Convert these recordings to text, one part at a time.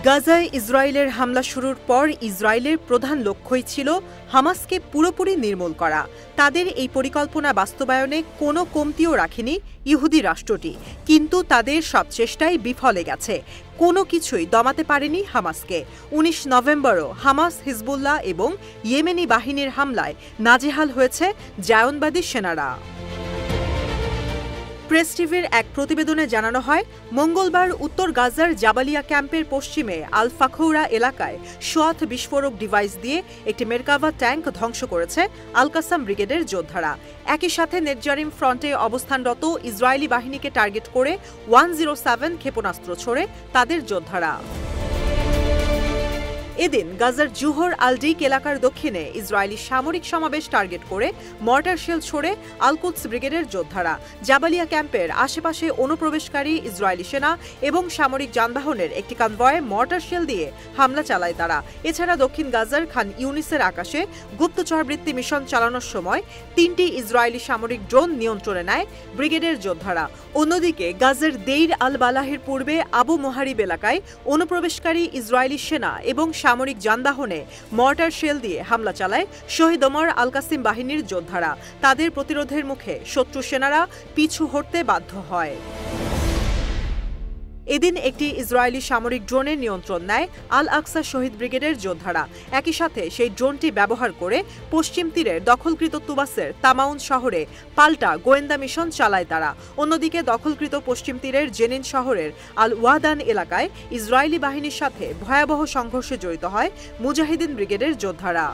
গাজায় ইসরায়েলের হামলা শুরুর পর ইসরায়েলের প্রধান লক্ষ্যই ছিল হামাসকে পুরোপুরি নির্মূল করা। তাদের এই পরিকল্পনা বাস্তবায়নে কোনো কমতিও রাখেনি ইহুদি রাষ্ট্রটি, কিন্তু তাদের সব চেষ্টাই বিফলে গেছে। কোনো কিছুই দমাতে পারেনি হামাসকে। ১৯ নভেম্বরও হামাস, হিজবুল্লাহ এবং ইয়েমেনি বাহিনীর হামলায় নাজেহাল হয়েছে জায়নবাদী সেনারা। প্রেস টিভির এক প্রতিবেদনে জানানো হয়, মঙ্গলবার উত্তর গাজার জাবালিয়া ক্যাম্পের পশ্চিমে আল ফাখৌরা এলাকায় সোয়াত বিস্ফোরক ডিভাইস দিয়ে একটি মেরকাভা ট্যাঙ্ক ধ্বংস করেছে আল কাসাম ব্রিগেডের যোদ্ধারা। একই সাথে নেটজারিম ফ্রন্টে অবস্থানরত ইসরায়েলি বাহিনীকে টার্গেট করে 107 ক্ষেপণাস্ত্র ছোড়ে তাদের যোদ্ধারা। এদিন গাজার জুহর আল-ডিক এলাকার দক্ষিণে ইসরায়েলি সামরিক সমাবেশ টার্গেট করে মর্টার শেল ছোড়ে আল-কুদস ব্রিগেডের যোদ্ধারা। জাবালিয়া ক্যাম্পের আশেপাশে অনুপ্রবেশকারী ইসরায়েলি সেনা এবং সামরিক যানবাহনের একটি কনভয়ে মর্টার শেল দিয়ে হামলা চালায় তারা। এছাড়া দক্ষিণ গাজার খান ইউনিসের আকাশে গুপ্তচরবৃত্তি মিশন চালানোর সময় 3টি ইসরায়েলি সামরিক ড্রোন নিয়ন্ত্রণে নেয় ব্রিগেডের যোদ্ধারা। অন্যদিকে গাজার দেইর আল বালাহের পূর্বে আবু মোহারিব এলাকায় অনুপ্রবেশকারী ইসরায়েলি সেনা এবং সামরিক যানবাহনে মর্টার শেল দিয়ে হামলা চালায় শহীদ ওমর আল কাসিম বাহিনীর যোদ্ধারা। তাদের প্রতিরোধের মুখে শত্রু সেনারা পিছু হটতে বাধ্য হয়। এদিন একটি ইসরায়েলি সামরিক ড্রোনের নিয়ন্ত্রণ নেয় আল আকসা শহীদ ব্রিগেডের যোদ্ধারা। একই সাথে সেই ড্রোনটি ব্যবহার করে পশ্চিম তীরের দখলকৃত তুবাসের তামাউন শহরে পাল্টা গোয়েন্দা মিশন চালায় তারা। অন্যদিকে দখলকৃত পশ্চিম তীরের জেনিন শহরের আল ওয়াদান এলাকায় ইসরায়েলি বাহিনীর সাথে ভয়াবহ সংঘর্ষে জড়িত হয় মুজাহিদিন ব্রিগেডের যোদ্ধারা।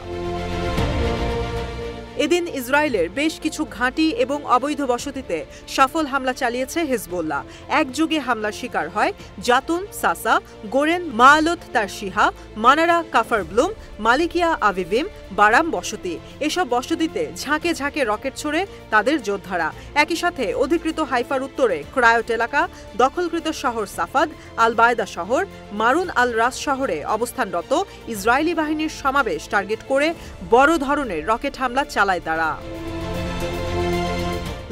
এদিন ইসরায়েলের বেশ কিছু ঘাঁটি এবং অবৈধ বসতিতে সফল হামলা চালিয়েছে হিজবুল্লাহ। একযোগে হামলার শিকার হয় জাতুন, সাসা, গোরেন, মাআলত তারশিহা, মানারা, কাফারব্লুম, মালিকিয়া আভিভিম, বারাম বসতি। এসব বসতিতে ঝাঁকে ঝাঁকে রকেট ছোড়ে তাদের যোদ্ধারা। একই সাথে অধিকৃত হাইফার উত্তরে ক্রায়োট এলাকা, দখলকৃত শহর সাফাদ, আল বায়দা শহর, মারুন আল রাস শহরে অবস্থানরত ইসরায়েলি বাহিনীর সমাবেশ টার্গেট করে বড় ধরনের রকেট হামলা চালায় তারা।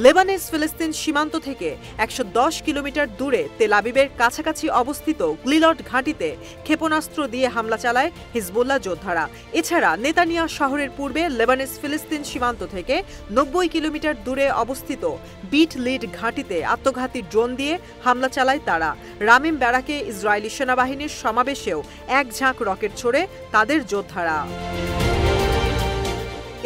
লেবানন ফিলিস্তিন সীমান্ত থেকে 110 কিলোমিটার দূরে তেল আবিবের কাছাকাছি অবস্থিত গ্লিলড ঘাঁটিতে ক্ষেপণাস্ত্র দিয়ে হামলা চালায় হিজবুল্লাহ যোদ্ধারা। এছাড়া নেতানিয়া শহরের পূর্বে লেবানন ফিলিস্তিন সীমান্ত থেকে 90 কিলোমিটার দূরে অবস্থিত বিট লিড ঘাঁটিতে আত্মঘাতী ড্রোন দিয়ে হামলা চালায় তারা। রামিম ব্যারাকে ইসরায়েলি সেনাবাহিনীর সমাবেশেও এক ঝাঁক রকেট ছোড়ে তাদের যোদ্ধারা।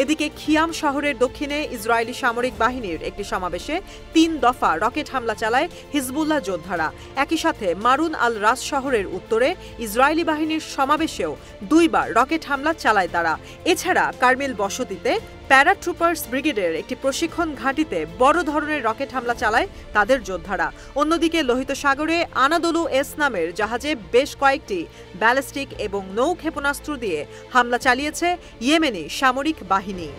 এদিকে খিয়াম শহরের দক্ষিণে ইসরায়েলি সামরিক বাহিনীর একটি সমাবেশে 3 দফা রকেট হামলা চালায় হিজবুল্লাহ যোদ্ধারা। একই সাথে মারুন আল রাস শহরের উত্তরে ইসরায়েলি বাহিনীর সমাবেশেও 2 বার রকেট হামলা চালায় তারা। এছাড়া কার্মেল বসতিতে প্যারাট্রুপার্স ব্রিগেডের একটি প্রশিক্ষণ ঘাঁটিতে বড় ধরনের রকেট হামলা চালায় তাদের যোদ্ধারা। অন্যদিকে লোহিত সাগরে আনাদোলু এস নামের জাহাজে বেশ কয়েকটি ব্যালিস্টিক এবং নৌ ক্ষেপণাস্ত্র দিয়ে হামলা চালিয়েছে ইয়েমেনি সামরিক বাহিনী।